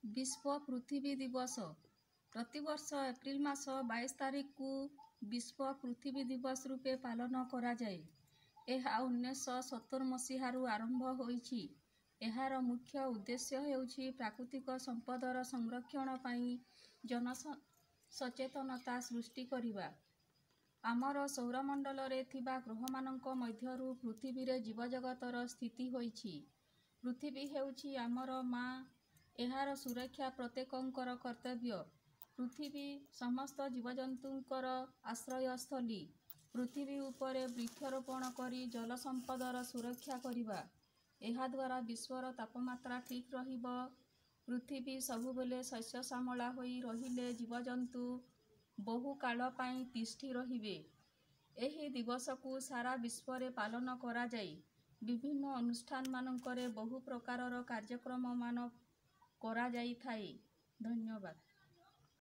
विश्व पृथ्वी दिवस प्रतिवर्ष एप्रिल मास 22 तारिख को विश्व पृथ्वी दिवस रूपे पालन करा जाए। यह 1970 मसीहारू आरंभ होईछि। एहार मुख्य उद्देश्य हेउछि प्राकृतिक संपदर संरक्षण पाई जन सचेतनता सृष्टि करिबा। आमर सौरमंडल रे थिबा ग्रहमानंक मध्यरु पृथ्वी रे जीवजगतर स्थिति होईछि। पृथ्वी हेउछि आमर माँ, एहार सुरक्षा प्रत्येकंकर कर्तव्य। पृथ्वी समस्त जीवजंतुंकर आश्रयस्थली। पृथ्वी उपरे वृक्षरोपण करी जल संपदर सुरक्षा करिबा। एहा द्वारा विश्वर तापमात्रा ठीक रहिब। पृथ्वी सबुबेले शस्य श्यामला होई रहिले जीवजंतु बहु काल पाई तिष्ठि रहिबे। एही दिवस को सारा विश्वरे पालन करा जाई। विभिन्न अनुष्ठान मानंकरे बहु प्रकारर कार्यक्रम मान करा जाई थाई। धन्यवाद।